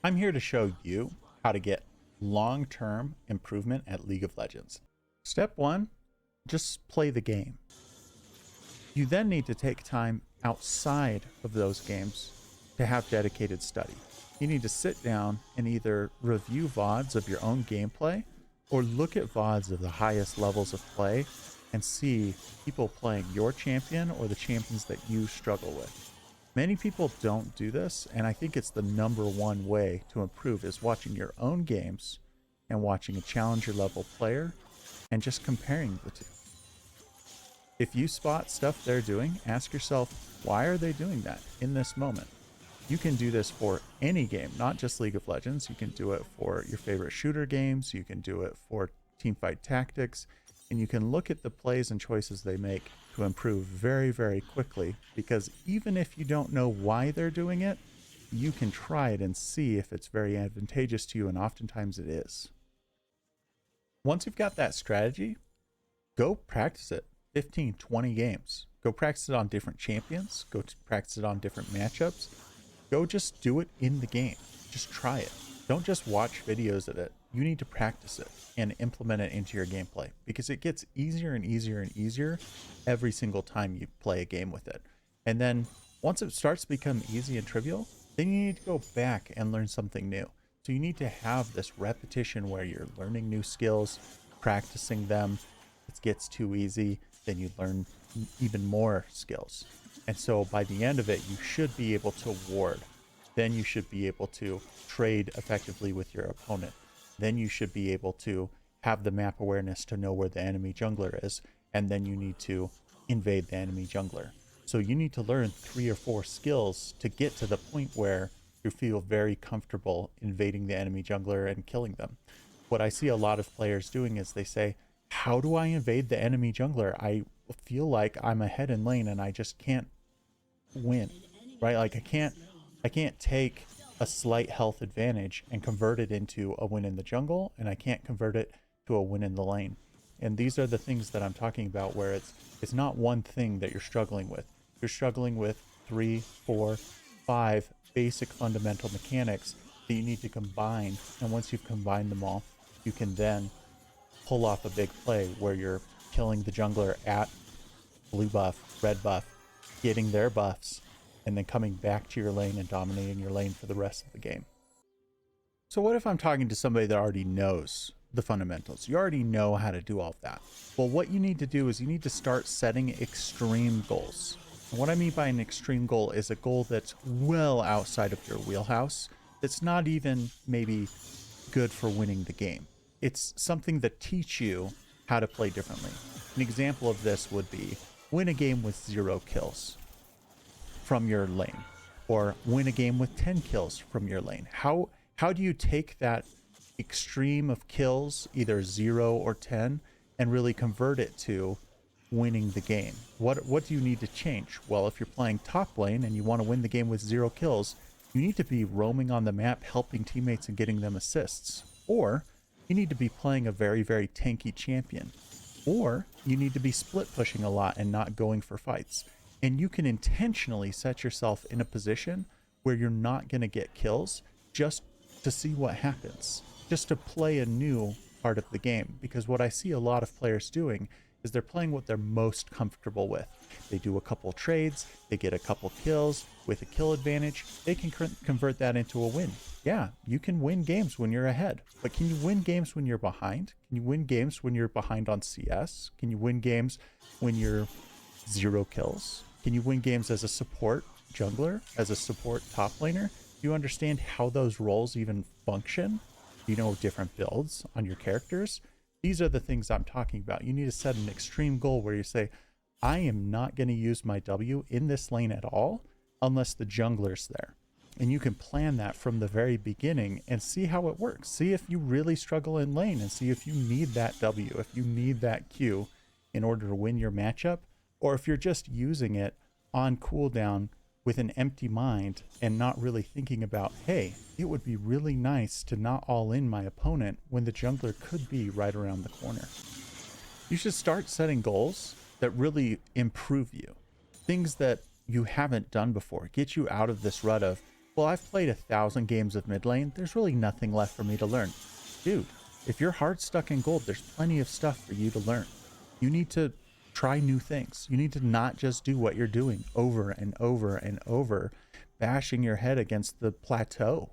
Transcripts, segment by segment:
I'm here to show you how to get long-term improvement at League of Legends. Step one, just play the game. You then need to take time outside of those games to have dedicated study. You need to sit down and either review VODs of your own gameplay or look at VODs of the highest levels of play and see people playing your champion or the champions that you struggle with. Many people don't do this, and I think it's the number one way to improve is watching your own games and watching a challenger level player and just comparing the two. If you spot stuff they're doing, ask yourself, why are they doing that in this moment? You can do this for any game, not just League of Legends. You can do it for your favorite shooter games. You can do it for teamfight tactics, and you can look at the plays and choices they make to improve very, very quickly, because even if you don't know why they're doing it, you can try it and see if it's very advantageous to you, and oftentimes it is. Once you've got that strategy, go practice it 15, 20 games. Go practice it on different champions. Go practice it on different matchups. Go just do it in the game. Just try it. Don't just watch videos of it. You need to practice it and implement it into your gameplay, because it gets easier and easier and easier every single time you play a game with it. And then once it starts to become easy and trivial, then you need to go back and learn something new. So you need to have this repetition where you're learning new skills, practicing them. It gets too easy, then you learn even more skills. And so by the end of it, you should be able to ward. Then you should be able to trade effectively with your opponent. Then you should be able to have the map awareness to know where the enemy jungler is. And then you need to invade the enemy jungler. So you need to learn 3 or 4 skills to get to the point where you feel very comfortable invading the enemy jungler and killing them. What I see a lot of players doing is they say, how do I invade the enemy jungler? I feel like I'm ahead in lane and I just can't win, right? Like I can't take a slight health advantage and convert it into a win in the jungle, and I can't convert it to a win in the lane. And these are the things that I'm talking about, where it's not one thing that you're struggling with. You're struggling with 3, 4, 5 basic fundamental mechanics that you need to combine. And once you've combined them all, you can then pull off a big play where you're killing the jungler at blue buff, red buff, getting their buffs, and then coming back to your lane and dominating your lane for the rest of the game. So what if I'm talking to somebody that already knows the fundamentals? You already know how to do all of that. Well, what you need to do is you need to start setting extreme goals. And what I mean by an extreme goal is a goal that's well outside of your wheelhouse. It's not even maybe good for winning the game. It's something that teach you how to play differently. An example of this would be win a game with 0 kills from your lane, or win a game with 10 kills from your lane. How do you take that extreme of kills, either 0 or 10, and really convert it to winning the game? What do you need to change? Well, if you're playing top lane and you want to win the game with 0 kills, you need to be roaming on the map, helping teammates and getting them assists. Or you need to be playing a very, very tanky champion. Or you need to be split pushing a lot and not going for fights. And you can intentionally set yourself in a position where you're not going to get kills just to see what happens, just to play a new part of the game. Because what I see a lot of players doing is they're playing what they're most comfortable with. They do a couple trades, they get a couple kills with a kill advantage, they can convert that into a win. Yeah, you can win games when you're ahead, but can you win games when you're behind? Can you win games when you're behind on CS? Can you win games when you're 0 kills? Can you win games as a support jungler, as a support top laner? Do you understand how those roles even function? Do you know different builds on your characters? These are the things I'm talking about. You need to set an extreme goal where you say, I am not going to use my W in this lane at all unless the jungler's there. And you can plan that from the very beginning and see how it works. See if you really struggle in lane and see if you need that W, if you need that Q in order to win your matchup, or if you're just using it on cooldown with an empty mind and not really thinking about, hey, it would be really nice to not all in my opponent when the jungler could be right around the corner. You should start setting goals that really improve you. Things that you haven't done before. Get you out of this rut of, Well, I've played 1,000 games of mid lane. There's really nothing left for me to learn. Dude, if you're hard stuck in gold, there's plenty of stuff for you to learn. You need to try new things. You need to not just do what you're doing over and over and over, bashing your head against the plateau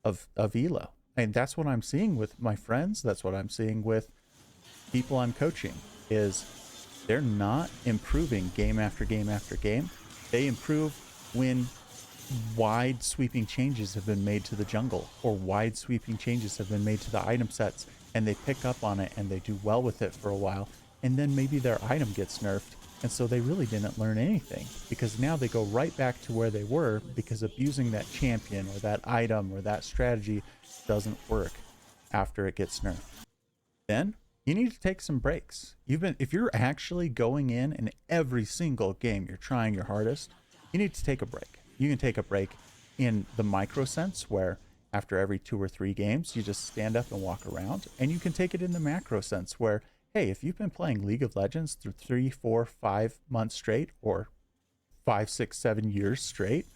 of elo. And that's what I'm seeing with my friends. That's what I'm seeing with people I'm coaching, is they're not improving game after game after game. They improve when wide sweeping changes have been made to the jungle, or wide sweeping changes have been made to the item sets, and they pick up on it and they do well with it for a while, and then maybe their item gets nerfed, and so they really didn't learn anything, because now they go right back to where they were because abusing that champion or that item or that strategy doesn't work after it gets nerfed. Then you need to take some breaks. If you're actually going in and every single game you're trying your hardest, you need to take a break. You can take a break in the micro sense, where after every 2 or 3 games, you just stand up and walk around. And you can take it in the macro sense where, hey, if you've been playing League of Legends through 3, 4, 5 months straight, or 5, 6, 7 years straight,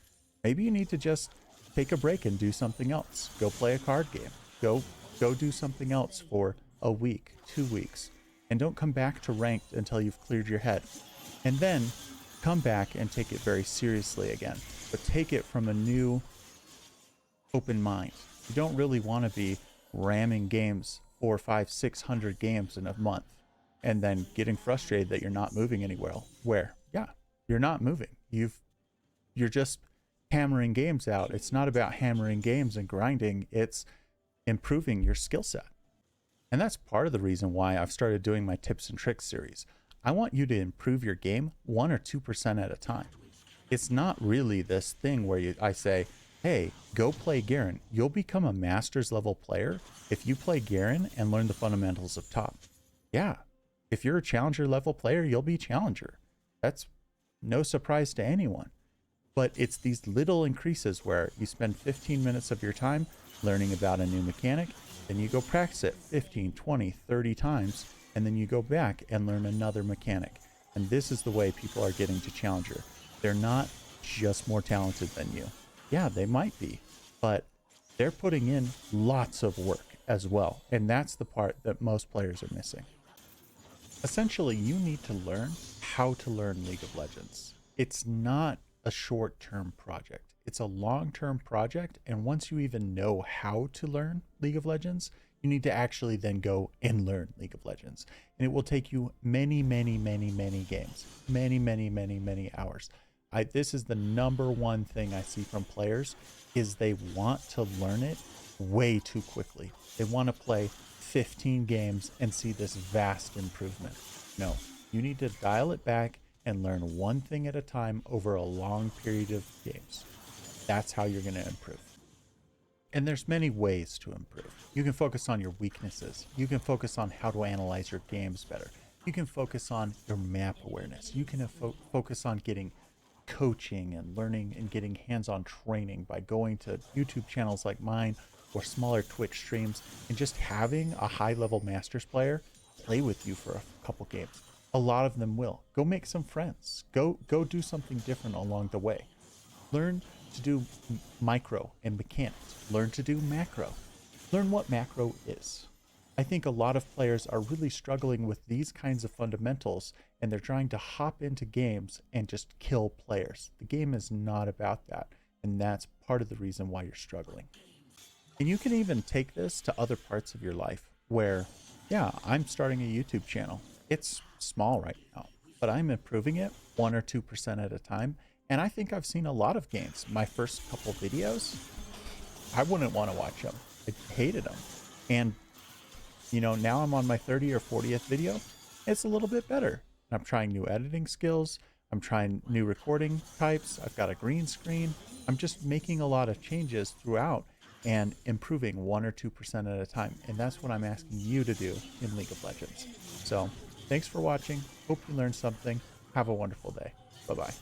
maybe you need to just take a break and do something else. Go play a card game. Go do something else for a week, 2 weeks, and don't come back to ranked until you've cleared your head. And then come back and take it very seriously again. But take it from a new open mind. You don't really want to be ramming games 4, 5, 600 games in a month and then getting frustrated that you're not moving anywhere. Yeah, you're not moving. You're just hammering games out. It's not about hammering games and grinding. It's improving your skill set. And that's part of the reason why I've started doing my tips and tricks series. I want you to improve your game 1 or 2% at a time. It's not really this thing where I say, hey, go play Garen. You'll become a master's level player if you play Garen and learn the fundamentals of top. Yeah, if you're a challenger level player, you'll be challenger. That's no surprise to anyone. But it's these little increases where you spend 15 minutes of your time learning about a new mechanic, then you go practice it 15, 20, 30 times, and then you go back and learn another mechanic. And this is the way people are getting to challenger. They're not just more talented than you. Yeah, they might be, but they're putting in lots of work as well. And that's the part that most players are missing. Essentially, you need to learn how to learn League of Legends. It's not a short-term project. It's a long-term project. And once you even know how to learn League of Legends, you need to actually then go and learn League of Legends. And it will take you many, many, many, many games, many, many, many, many hours. This is the number one thing I see from players, is they want to learn it way too quickly. They want to play 15 games and see this vast improvement. No, you need to dial it back and learn one thing at a time over a long period of games. That's how you're going to improve. And there's many ways to improve. You can focus on your weaknesses. You can focus on how to analyze your games better. You can focus on your map awareness. You can focus on getting coaching and learning and getting hands-on training by going to YouTube channels like mine or smaller Twitch streams, and just having a high-level Masters player play with you for a couple games. A lot of them will. Go make some friends. Go do something different along the way. Learn to do micro and mechanics. Learn to do macro. Learn what macro is. I think a lot of players are really struggling with these kinds of fundamentals, and they're trying to hop into games and just kill players. The game is not about that, and that's part of the reason why you're struggling. And you can even take this to other parts of your life where, yeah, I'm starting a YouTube channel. It's small right now, but I'm improving it 1 or 2% at a time. And I think I've seen a lot of gains. My first couple videos, I wouldn't want to watch them. I hated them. And you know, now I'm on my 30th or 40th video. It's a little bit better. I'm trying new editing skills. I'm trying new recording types. I've got a green screen. I'm just making a lot of changes throughout and improving 1 or 2% at a time. And that's what I'm asking you to do in League of Legends. So thanks for watching. Hope you learned something. Have a wonderful day. Bye-bye.